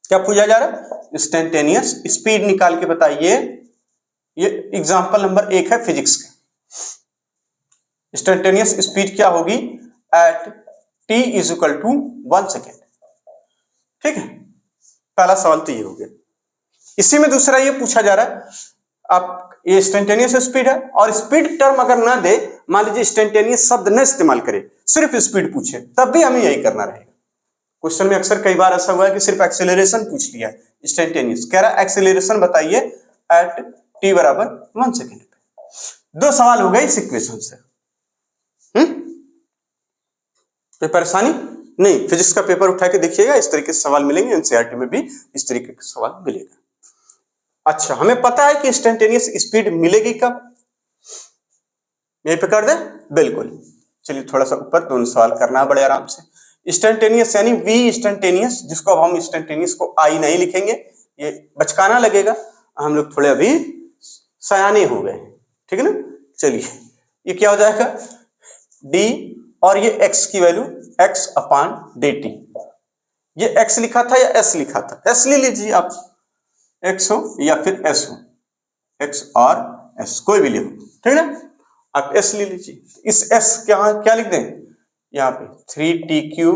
क्या पूछा जा रहा है, इंस्टेंटेनियस स्पीड निकाल के बताइए। ये एग्जांपल नंबर 1 है फिजिक्स का। इंस्टेंटेनियस स्पीड क्या होगी एट t = 1 सेकेंड, ठीक है। पहला सवाल तो ये हो गया। इसी में दूसरा ये पूछा जा रहा है, आप ये इंस्टेंटेनियस स्पीड है और स्पीड टर्म अगर ना दे, मान लीजिए इंस्टेंटेनियस शब्द न इस्तेमाल करे, सिर्फ स्पीड पूछे, तब भी हमें यही करना रहेगा। क्वेश्चन में अक्सर कई बार ऐसा हुआ है कि सिर्फ एक्सेलरेशन पूछ लिया है, इंस्टेंटेनियस कह रहा है एक्सेलरेशन बताइए एट t = 1 सेकेंड पे। 2 सवाल हो गए इस इक्वेशन से। कोई परेशानी नहीं, फिजिक्स का पेपर उठा के देखिएगा, इस तरीके से सवाल मिलेंगे। एनसीईआरटी में भी इस तरीके का सवाल मिलेगा। अच्छा, हमें पता है कि इंस्टेंटेनियस स्पीड मिलेगी कब, यहीं पे कर दे, बिल्कुल। चलिए थोड़ा सा ऊपर दोनों सवाल करना है बड़े आराम से। इंस्टेंटेनियस यानी v इंस्टेंटेनियस, जिसको अब हम इंस्टेंटेनियस को आई नहीं लिखेंगे, ये बचकाना लगेगा, हम लोग थोड़े अभी सयाने हो गए, ठीक है ना। चलिए ये क्या हो जाएगा d, और ये x की वैल्यू x/dt। ये x लिखा था या s लिखा था, s ले लीजिए आप, x हो या फिर s हो, x और s कोई भी ले लो, ठीक है ना। आप s ले लीजिए, इस s क्या लिख दें यहाँ पे 3t³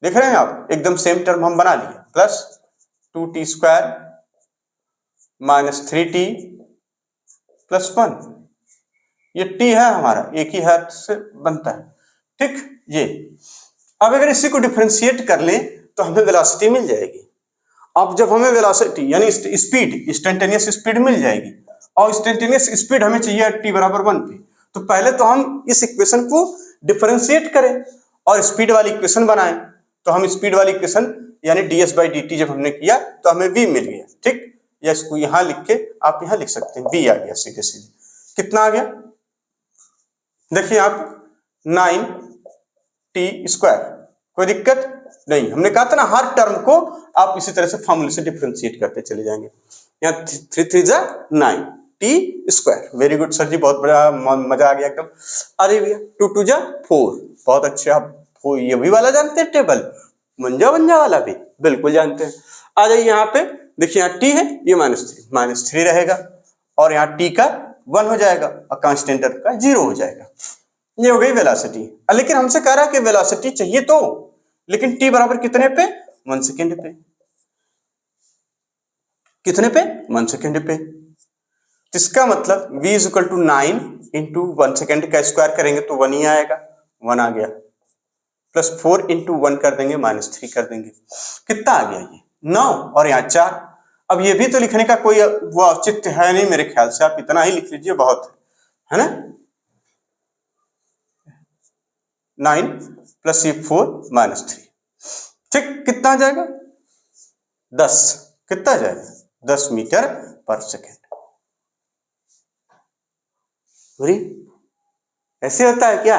देख रहे हैं आप, एकदम सेम टर्म हम बना लिए, प्लस 2t² माइनस 3t + 1। ये t है हमारा, एक ही हाथ से बनता है, ठीक। ये अब अगर इसी को डिफरेंशिएट कर लें तो हमें वेलोसिटी मिल जाएगी। अब जब हमें वेलोसिटी यानी स्पीड, इंस्टेंटेनियस स्पीड मिल जाएगी, और इंस्टेंटेनियस स्पीड हमें चाहिए t = 1 पे, तो पहले तो हम इस इक्वेशन को डिफरेंशिएट करें और स्पीड वाली इक्वेशन बनाए, तो हम स्पीड वाली इक्वेशन यानी ds बाई dt जब हमने किया तो हमें v मिल गया, ठीक, या इसको यहां लिख के आप यहां लिख सकते हैं, v आ गया सीधे सीधे। कितना आ गया देखिए आप 9t²। कोई दिक्कत नहीं, हमने कहा था ना हर टर्म को आप इसी तरह से फॉर्मूले से डिफरेंशिएट करते चले जाएंगे। यहाँ 3 3 जा 9t²। वेरी गुड सर जी, बहुत बड़ा मजा आ गया एकदम। अरे भैया 2 2 जा 4, बहुत अच्छे, आप ये भी वाला जानते हैं टेबल, मंजा वाला भी बिल्कुल जानते हैं। आ जाइए यहाँ पे देखिए, यहाँ t है, ये -3 रहेगा, और यहाँ t का 1 हो जाएगा और कांस्टेंट का 0 हो जाएगा। ये हो गई वेलोसिटी। लेकिन हमसे कह रहा है कि वेलोसिटी चाहिए तो, लेकिन t बराबर कितने पे, 1 सेकेंड पे। कितने पे, 1 सेकेंड पे। इसका मतलब v is equal to 9 into 1 second का स्क्वायर करेंगे तो 1 ही आएगा, 1 आ गया, प्लस 4 इंटू 1 कर देंगे, -3 कर देंगे। कितना आ गया ये 9, और यहाँ 4। अब ये भी तो लिखने का कोई वो औचित्य है नहीं मेरे ख्याल से, आप इतना ही लिख लीजिए बहुत है ना। 9 प्लस ये 4 -3, ठीक, कितना आ जाएगा 10। कितना आ जाएगा 10 मीटर पर सेकेंड। ऐसे होता है क्या,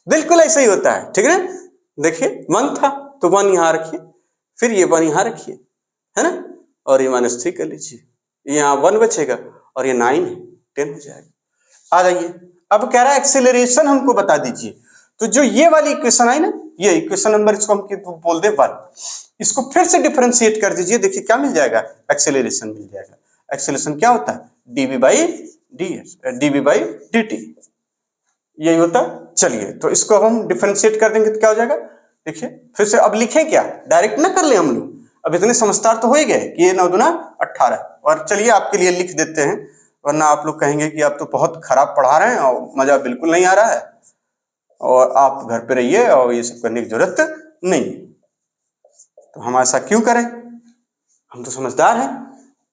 बिल्कुल ऐसे ही होता है, ठीक है ना। देखिए 1 था तो 1 यहां रखिए, फिर ये 1 यहां रखिए, है ना, और ये -3 कर लीजिए, यहाँ 1 बचेगा और ये 9 है, 10 हो जाएगा। आ जाइए, अब कह रहा है एक्सेलरेशन हमको बता दीजिए। तो जो ये वाली इक्वेशन आई ना, ये इक्वेशन नंबर, इसको हम बोल दे 1, इसको फिर से डिफरेंशिएट कर दीजिए, देखिए क्या मिल जाएगा, एक्सेलरेशन मिल जाएगा। एक्सेलरेशन क्या होता है, dv बाई dt, यही होता। चलिए तो इसको अब हम डिफरेंशिएट कर देंगे तो क्या हो जाएगा, देखिए फिर से। अब लिखें क्या, डायरेक्ट ना कर ले हम लोग, अब इतने समझदार तो हो ही गए कि ये 9 दूना 18। और चलिए आपके लिए लिख देते हैं, वरना आप लोग कहेंगे कि आप तो बहुत खराब पढ़ा रहे हैं और मजा बिल्कुल नहीं आ रहा है, और आप घर पे रहिए और ये सब करने की जरूरत नहीं। तो हम ऐसा क्यों करें, हम तो समझदार हैं,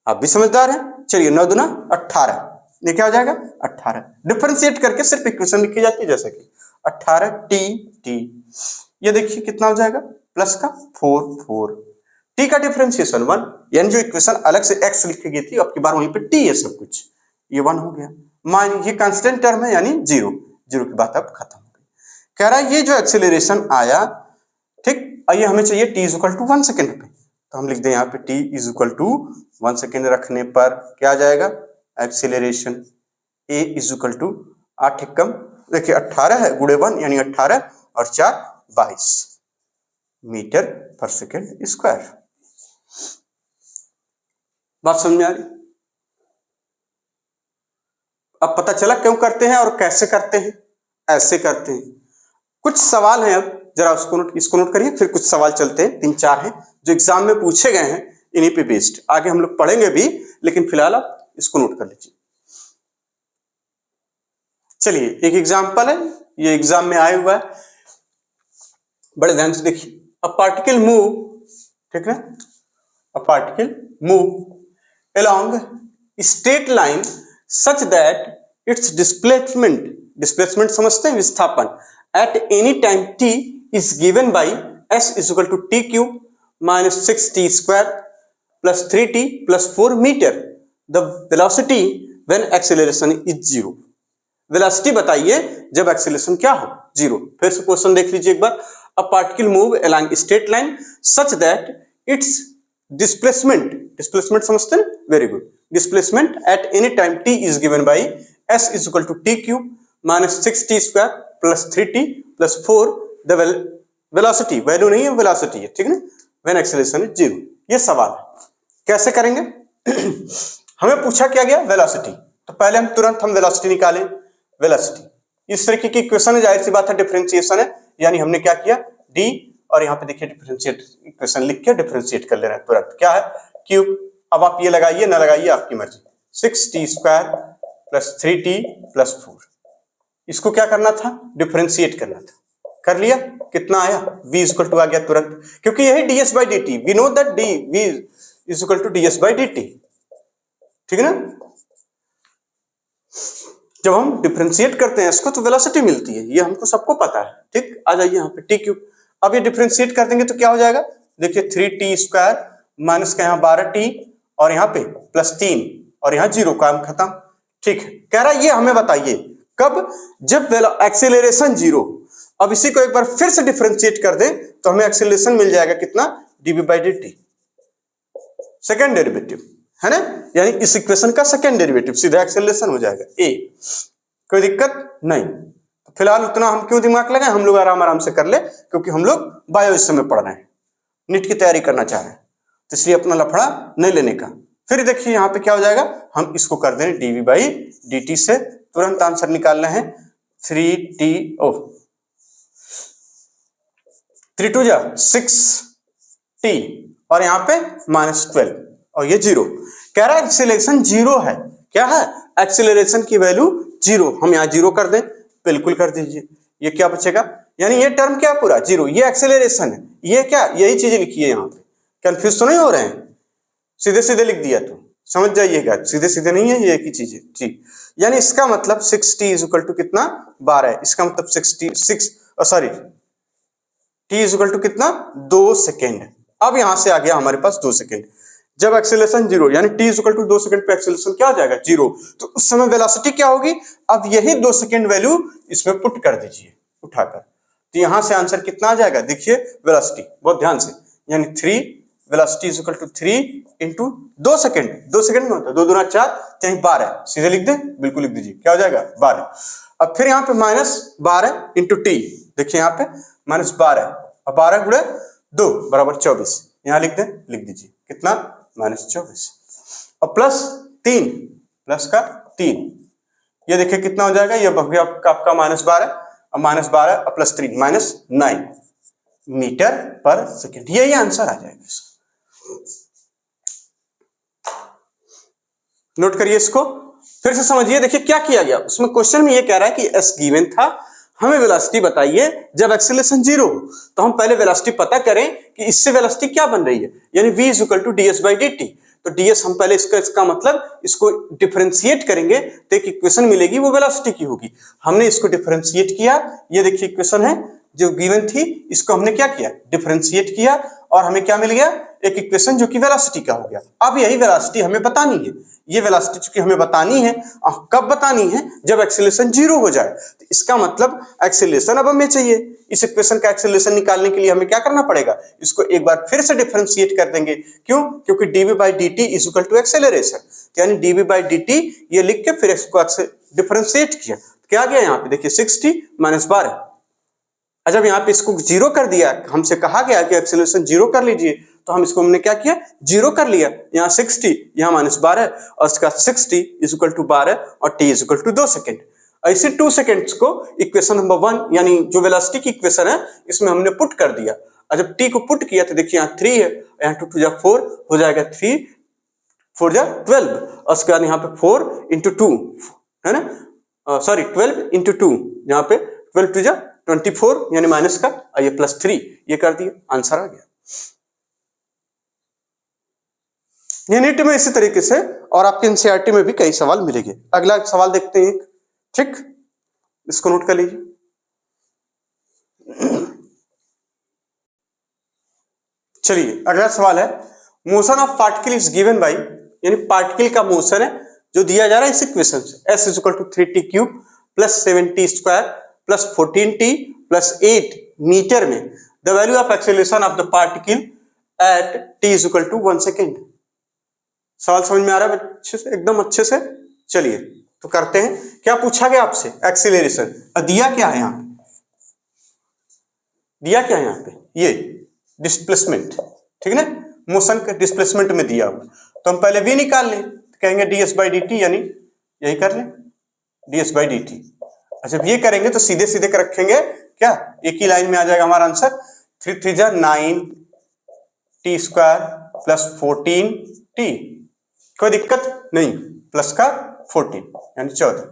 आप भी समझदार हैं। चलिए 9 दूना 18, ये क्या हो जाएगा 18। डिफरेंशिएट करके सिर्फ इक्वेशन लिखी जाती है, जैसे कि 18t, ये देखिए कितना हो जाएगा, प्लस का 4 t का डिफरेंशिएशन 1, यानी जो इक्वेशन अलग से x लिखी गई थी अब की बार वहीं पे t है सब कुछ, ये 1 हो गया। मान ये कांस्टेंट टर्म है यानी 0 की बात अब खत्म हो गई। कह रहा है ये जो एक्सेलरेशन आया, ठीक, ये हमें चाहिए t is equal to 1 second पे, तो हम लिख दें यहाँ पे t is equal to 1 second रखने पर क्या आ जाएगा, acceleration a is equal to 8 एकम, देखिए 18 है गुणे 1 यानी 18 और 4 22 मीटर पर सेकेंड स्क्वायर। बात समझ में आ रही, अब पता चला क्यों करते हैं और कैसे करते हैं, ऐसे करते हैं। कुछ सवाल हैं, अब जरा इसको नोट करिए, फिर कुछ सवाल चलते हैं, 3-4 हैं जो एग्जाम में पूछे गए हैं, इन्हीं पे बेस्ड आगे हम लोग पढ़ेंगे भी, लेकिन फिलहाल आप इसको नोट कर लीजिए। चलिए एक एग्जाम्पल है, ये एग्जाम में आया हुआ है, बड़े ध्यान से देखिए। अ पार्टिकल मूव, ठीक है, अ particle move along straight line such that its displacement समझते हैं, विस्थापन, eight any time t is given by s is equal to t cube minus 6t square plus 3t plus 4 meter. The velocity when acceleration is 0. Velocity बताइए जब acceleration क्या हो 0। फिर से question देख लीजिए एक बार। A particle move along straight line such that its displacement समझते हैं, very good, displacement at any time t is given by s is equal to t cube minus 6t square plus 3t plus 4 the velocity, value नहीं है velocity है, ठीक है ना, when acceleration is 0। ये सवाल है, कैसे करेंगे हमें पूछा क्या गया वेलोसिटी, तो पहले हम तुरंत वेलोसिटी निकालें। वेलोसिटी इस तरीके की इक्वेशन है, जाहिर सी बात है डिफरेंशिएशन है, यानी हमने क्या किया d, और यहाँ पे देखिए डिफरेंशिएट इक्वेशन लिख के डिफरेंशिएट कर ले रहे हैं तुरंत, क्या है क्यूब। अब आप ये लगाइए ना लगाइए आपकी मर्जी, 6t square plus 3t plus 4, इसको क्या करना था डिफरेंशिएट करना था, कर लिया, कितना आया v इज इक्वल टू आ गया तुरंत, क्योंकि यही ds by dt, we know that v is equal to ds by dt, ठीक है ना। जब हम डिफरेंशिएट करते हैं इसको तो वेलोसिटी मिलती है, ये हमको सबको पता है, ठीक। आ जाइए यहाँ पे टी क्यूब। अब ये डिफरेंशिएट कर देंगे तो क्या हो जाएगा, देखिए 3t स्क्वायर माइनस का यहाँ 12t और यहाँ पे प्लस 3 और यहाँ 0, काम खत्म। ठीक है, कह रहा है ये हमें बताइए कब, जब एक्सेलरेशन 0। अब इसी को एक बार फिर से डिफरेंशिएट कर दें तो हमें एक्सेलरेशन मिल जाएगा कितना, dv/dt, सेकेंड डेरिवेटिव है ना, यानी इस इक्वेशन का सेकेंड डेरिवेटिव, सीधा एक्सेलरेशन हो जाएगा a। कोई दिक्कत नहीं। तो फिलहाल उतना हम क्यों दिमाग लगाएं, हम लोग आराम आराम से कर ले, क्योंकि हम लोग बायो इस समय पढ़ रहे हैं, नीट की तैयारी करना चाह रहे हैं, तो इसलिए अपना लफड़ा नहीं लेने का। फिर देखिए यहाँ पे क्या हो जाएगा, हम इसको कर दें dv/dt से, तुरंत आंसर निकालना है 3 जा 6t और यहाँ पे -12 और ये 0। कह रहा है एक्सीलरेशन 0 है, क्या है, एक्सीलरेशन की वैल्यू 0। हम यहाँ 0 कर दें, बिल्कुल कर दीजिए। ये क्या बचेगा, यानी ये टर्म क्या पूरा 0, ये एक्सीलरेशन है, ये क्या, यही चीजें लिखी है यहाँ पे, कंफ्यूज तो नहीं हो रहे हैं, सीधे सीधे लिख दिया तो समझ जाइएगा, सीधे सीधे नहीं है, ये एक ही चीज है ठीक। यानी इसका मतलब 6t इक्वल टू कितना, 12, इसका मतलब t इक्वल टू कितना, 2 सेकेंड। अब यहां से आ गया हमारे पास 2 सेकेंड, जब एक्सेलरेशन 0 यानी t इक्वल टू 2 सेकेंड पे एक्सेलरेशन क्या हो जाएगा 0, तो उस समय वेलोसिटी क्या होगी, अब यही 2 सेकेंड वैल्यू इसमें पुट कर दीजिए उठाकर, तो यहां से आंसर कितना आ जाएगा, देखिए वेलोसिटी बहुत ध्यान से, यानी 3 velocity is equal to 3 into 2 second, 2 second में होता है 2 दूना 4, यानी 12, सीधे लिख दे, बिल्कुल लिख दीजिए, क्या हो जाएगा 12। अब फिर यहाँ पे -12 इंटू टी, देखिए यहाँ पे -12 और 12 गुणे 2 बराबर 24, यहाँ लिख दे, लिख दीजिए कितना -24 और प्लस 3, प्लस का 3, ये देखिए कितना हो जाएगा, ये आपका -12 और -12 और प्लस 3 -9 मीटर पर सेकेंड, यही आंसर आ जाएगा इसका। नोट करिए इसको, फिर से समझिए, देखिए क्या किया गया उसमें, क्वेश्चन में ये कह रहा है कि s गिवन था, हमें वेलोसिटी बताइए जब एक्सेलरेशन 0 हो, तो हम पहले वेलोसिटी पता करें कि इससे वेलोसिटी क्या बन रही है, यानी v इक्वल टू ds/dt। तो ds हम पहले इसका मतलब इसको डिफरेंशिएट करेंगे तो एक इक्वेशन मिलेगी, वो वेलोसिटी की होगी। हमने इसको डिफरेंशिएट किया, ये देखिए इक्वेशन है जो गिवन थी, इसको हमने क्या किया, डिफरेंशिएट किया और हमें क्या मिल गया, एक इक्वेशन जो कि वेलोसिटी का हो गया। अब यही वेलोसिटी हमें बतानी है, ये वेलोसिटी चूंकि हमें बतानी है, कब बतानी है, जब एक्सेलरेशन 0 हो जाए, तो इसका मतलब एक्सेलरेशन अब हमें चाहिए। इस इक्वेशन का एक्सेलरेशन निकालने के लिए हमें क्या करना पड़ेगा, इसको एक बार फिर से डिफरेंशिएट कर देंगे, क्यों, क्योंकि dv/dt is equal to acceleration, यानी dv/dt ये लिख के फिर इसको डिफरेंशिएट किया, क्या गया यहाँ पे देखिए 6t -12। जब यहाँ पे इसको 0 कर दिया, हमसे कहा गया कि एक्सेलरेशन 0 कर लीजिए, तो हम इसको हमने क्या किया, 0 कर लिया, यहाँ 6t यहाँ -12 और इसका 6t इज इक्वल टू 12 और t is equal to 2 second. ऐसे 2 सेकेंड्स को इक्वेशन नंबर 1 यानी जो वेलोसिटी की इक्वेशन है इसमें हमने पुट कर दिया, और जब t को पुट किया तो देखिए यहाँ 3 है, यहाँ 2 2 4 हो जाएगा, 3 4 12 और उसके बाद यहाँ पे 4 इंटू 2 है ना, सॉरी 12 इंटू 2, यहाँ पे 12 2 24 यानी माइनस का, और ये +3, ये कर दिया, आंसर आ गया। ये नीट में इसी तरीके से और आपके एनसीईआरटी में भी कई सवाल मिलेंगे। अगला सवाल देखते हैं, ठीक, इसको नोट कर लीजिए। चलिए अगला सवाल है, motion of particle is given by, यानी पार्टिकल का मोशन है जो दिया जा रहा है इस इक्वेशन से, s is equal to 3t³ plus 7t square plus 14t plus 8 metre में the value of acceleration of the particle at t is equal to 1 second. सवाल समझ में आ रहा है अच्छे से, एकदम अच्छे से। चलिए तो करते हैं, क्या पूछा गया आपसे, एक्सेलरेशन, दिया क्या है यहाँ पे, दिया क्या है यहाँ पे, ये डिस्प्लेसमेंट, ठीक है ना, मोशन के डिस्प्लेसमेंट में दिया हुआ, तो हम पहले v निकाल लें, तो कहेंगे ds/dt, यानी यही कर लें ds/dt। अच्छा ये करेंगे तो सीधे सीधे कर रखेंगे, क्या एक ही लाइन में आ जाएगा हमारा answer, 3 3 9 t square plus 14t, कोई दिक्कत नहीं, प्लस का 14 यानी 14,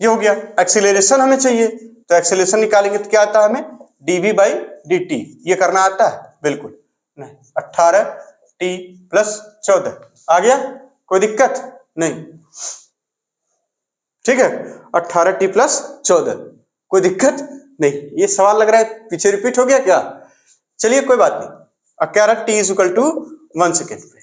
ये हो गया। एक्सेलरेशन हमें चाहिए, तो एक्सेलरेशन निकालेंगे तो क्या आता है हमें, dv/dt, ये करना आता है, बिल्कुल नहीं, 18t प्लस 14 आ गया, कोई दिक्कत नहीं, ठीक है, 18t प्लस 14, कोई दिक्कत नहीं, ये सवाल लग रहा है पीछे रिपीट हो गया क्या? चलिए कोई बात नहीं। अब क्या रहा, t is equal to 1 second पे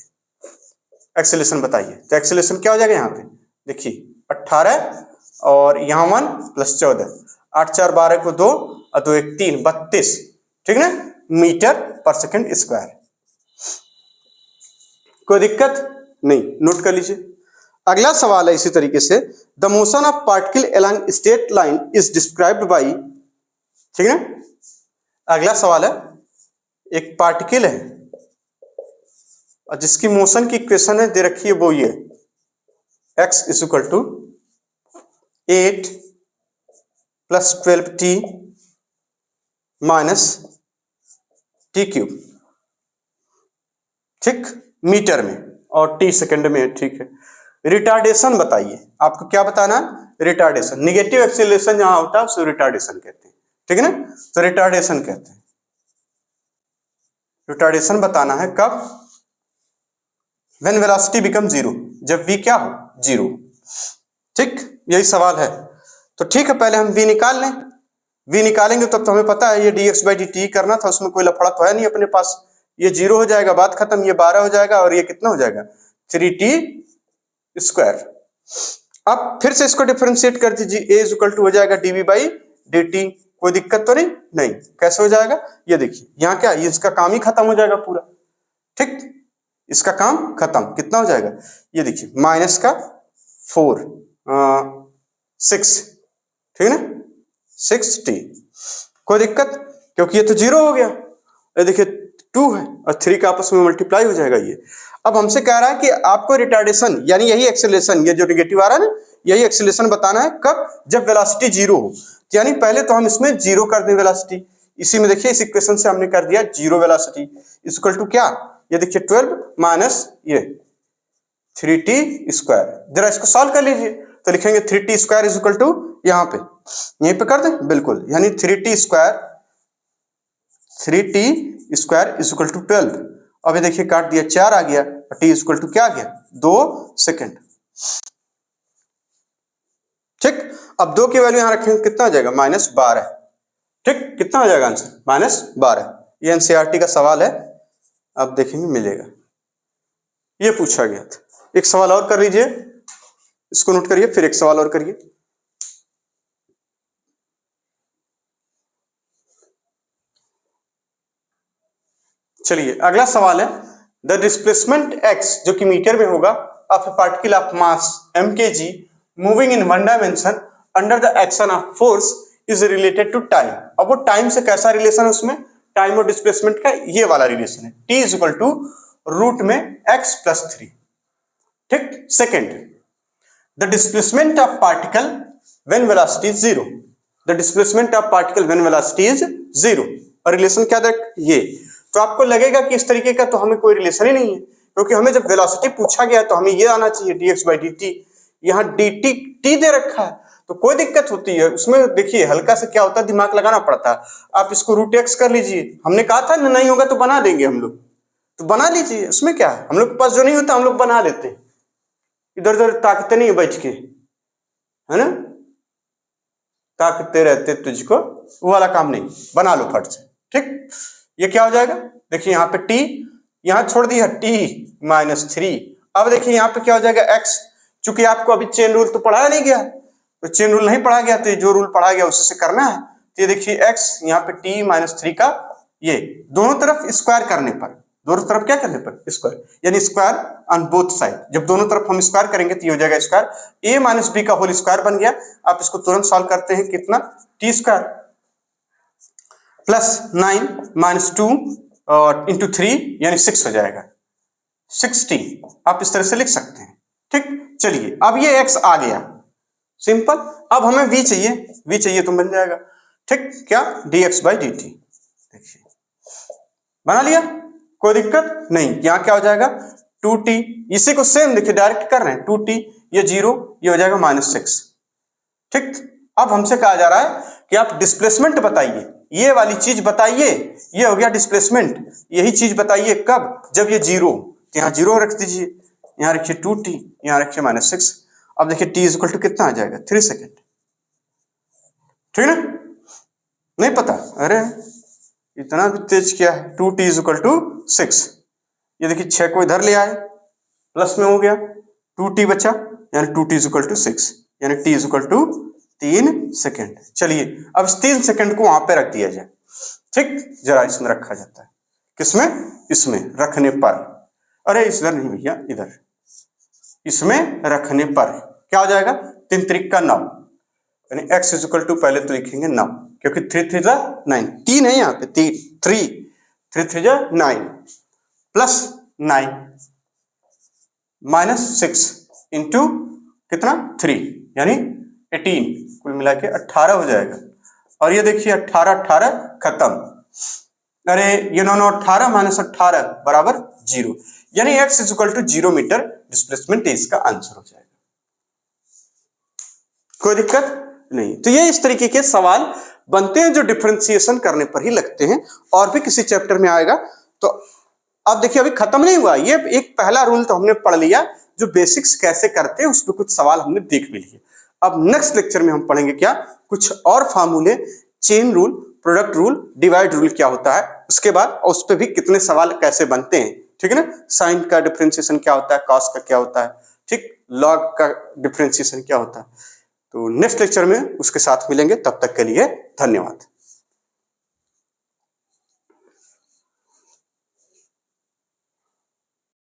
एक्सेलेरेशन बताइए। तो एक्सेलेरेशन क्या हो जाएगा यहाँ पे, देखिए 18 और यहाँ 1 प्लस 14, 8 4 12 को 2 और 2 1 3 32, ठीक ना, मीटर पर सेकेंड स्क्वायर। कोई दिक्कत नहीं, नोट कर लीजिए। अगला सवाल है इसी तरीके से, the motion of particle along straight line is described by, ठीक है। अगला सवाल है, एक पार्टिकल है और जिसकी मोशन की इक्वेशन है दे रखी है, वो ये x is equal to 8 plus 12t minus T cube, ठीक, मीटर में और t सेकंड में, ठीक है। रिटार्डेशन बताइए, आपको क्या बताना है, रिटार्डेशन। निगेटिव एक्सेलरेशन जहां होता है उसे रिटार्डेशन कहते हैं, ठीक है ना। तो रिटार्डेशन कहते हैं, रिटार्डेशन बताना है कब, व्हेन वेलोसिटी बिकम जीरो, जब v क्या हो, जीरो, ठीक, यही सवाल है। तो ठीक है, पहले हम v निकाल लें। v निकालेंगे तब तो हमें पता है ये dx बाई dt करना था, उसमें कोई लफड़ा तो है नहीं अपने पास, ये जीरो हो जाएगा, बात खत्म, ये 12 हो जाएगा और ये कितना हो जाएगा 3t स्क्वायर। अब फिर से इसको डिफरेंशिएट कर दीजिए, a इज इक्वल टू हो जाएगा dv बाई dt, कोई दिक्कत तो नहीं, नहीं, कैसे हो जाएगा, ये देखिए यहाँ क्या, ये इसका काम ही खत्म हो जाएगा पूरा, ठीक, इसका काम खत्म, कितना हो जाएगा, ये देखिए माइनस का 4 6, ठीक है ना, 6t, कोई दिक्कत, क्योंकि ये तो जीरो हो गया, ये देखिए 2 है और 3 का आपस में मल्टीप्लाई हो जाएगा ये। अब हमसे कह रहा है कि आपको रिटार्डेशन यानी यही एक्सेलरेशन, ये जो नेगेटिव आ रहा है ना, यही एक्सेलरेशन बताना है कब, जब वेलोसिटी जीरो हो। यानी पहले तो हम इसमें जीरो कर दें वेलोसिटी, इसी में देखिए इस इक्वेशन से हमने कर दिया जीरो वेलोसिटी इक्वल टू क्या, ये देखिए 12 माइनस ये 3t स्क्वायर। जरा इसको सॉल्व कर लीजिए, तो लिखेंगे 3t square is equal to, यहाँ पे यहीं पे कर दें बिल्कुल, यानी 3t square is equal to 12। अब ये देखिए काट दिया, 4 आ गया और t इज इक्वल टू क्या आ गया, 2 सेकेंड, ठीक। अब 2 की वैल्यू यहां रखेंगे, कितना हो जाएगा, -12, ठीक, कितना हो जाएगा आंसर, -12। ये एनसीईआरटी का सवाल है, अब देखेंगे मिलेगा, ये पूछा गया था। एक सवाल और कर लीजिए, इसको नोट करिए, फिर एक सवाल और करिए। चलिए अगला सवाल है, द डिस्प्लेसमेंट x जो कि मीटर में होगा of a particle of mass mkg moving in one dimension under the action of force is related to time. अब वो टाइम से कैसा रिलेशन है, उसमें टाइम और डिस्प्लेसमेंट का ये वाला रिलेशन है, t is equal to root में x प्लस 3, ठीक। Second, the displacement of particle when velocity is zero, the displacement of particle when velocity is zero, और रिलेशन क्या देख ये, तो आपको लगेगा कि इस तरीके का तो हमें कोई रिलेशन ही नहीं है, क्योंकि हमें जब वेलोसिटी पूछा गया तो हमें ये आना चाहिए dx बाई dt, यहाँ dt t दे रखा है तो कोई दिक्कत होती है उसमें, देखिए हल्का से क्या होता है, दिमाग लगाना पड़ता है। आप इसको रूट x कर लीजिए, हमने कहा था ना नहीं होगा तो बना देंगे हम लोग, तो बना लीजिए, उसमें क्या है, हम लोग के पास जो नहीं होता हम लोग बना लेते हैं, इधर उधर ताकते नहीं बैठ के, है ना, ताकते रहते तुझको, वो वाला काम नहीं, बना लो फट से, ठीक। ये क्या हो जाएगा, देखिए यहाँ पे t, यहाँ छोड़ दिया t -3, अब देखिए यहाँ पे क्या हो जाएगा x, चूंकि आपको अभी चेन रूल तो पढ़ाया नहीं गया, तो चेन रूल नहीं पढ़ा गया, तो जो रूल पढ़ा गया उसी से करना है। तो ये देखिए x यहाँ पे t -3 का ये दोनों तरफ स्क्वायर करने पर, दोनों तरफ क्या करने पर स्क्वायर, यानी स्क्वायर ऑन बोथ साइड, जब दोनों तरफ हम स्क्वायर करेंगे तो ये हो जाएगा स्क्वायर, a माइनस बी का होल स्क्वायर बन गया। आप इसको तुरंत सॉल्व करते हैं, कितना, t square plus 9 minus 2 into 3 यानी 6 हो जाएगा, 60, आप इस तरह से लिख सकते हैं, ठीक। चलिए अब ये x आ गया, सिंपल। अब हमें v चाहिए तो बन जाएगा, ठीक, क्या, dx बाई dt, देखिए बना लिया, कोई दिक्कत नहीं। यहाँ क्या हो जाएगा 2t, इसी को सेम देखिए डायरेक्ट कर रहे हैं, 2t ये 0, ये हो जाएगा -6, ठीक। अब हमसे कहा जा रहा है कि आप डिस्प्लेसमेंट बताइए, ये वाली चीज बताइए, ये हो गया डिस्प्लेसमेंट, यही चीज बताइए कब, जब ये 0, तो यहाँ 0 रख दीजिए, यहाँ रखिए 2t, यहाँ रखिए -6। अब देखिए t इक्वल टू कितना आ जाएगा, 3 सेकेंड, ठीक है ना। नहीं पता, अरे इतना भी तेज क्या है, 2t इज इक्वल टू 6। ये देखिए 6 को इधर ले आए, प्लस में हो गया, 2t बचा, यानी 2t इज इक्वल टू 6, यानी t is equal to 3 second. चलिए अब इस 3 सेकेंड को वहां पे रख दिया जाए, ठीक, जरा इसमें रखा जाता है, किसमें, इसमें रखने पर, अरे इधर नहीं भैया, इधर इसमें रखने पर क्या हो जाएगा, 3 त्रिक का 9, यानी x इज इक्वल टू, पहले तो लिखेंगे 9, क्योंकि 3 3 9, 3 है यहाँ पे, 3 3 3 9 प्लस 9 माइनस 6 इंटू कितना 3, यानी 18, कुल मिला के 18 हो जाएगा। और ये देखिए 18 18 खत्म, अरे ये 9 18 माइनस 18 बराबर 0, यानी x is equal to 0 metre displacement इसका आंसर हो जाएगा। कोई दिक्कत नहीं। तो ये इस तरीके के सवाल बनते हैं जो डिफरेंशिएशन करने पर ही लगते हैं, और भी किसी चैप्टर में आएगा। तो अब देखिए अभी खत्म नहीं हुआ, ये एक पहला रूल तो हमने पढ़ लिया, जो बेसिक्स कैसे करते हैं उस पर कुछ सवाल हमने देख भी लिए। अब नेक्स्ट लेक्चर में हम पढ़ेंगे क्या, कुछ और फार्मूले, chain rule, product rule, divide rule क्या होता है, उसके बाद उस पर भी कितने सवाल कैसे बनते हैं, ठीक है ना, साइन का डिफरेंशिएशन क्या होता है, कॉस का क्या होता है, ठीक, लॉग का डिफरेंशिएशन क्या होता है। तो नेक्स्ट लेक्चर में उसके साथ मिलेंगे, तब तक के लिए धन्यवाद।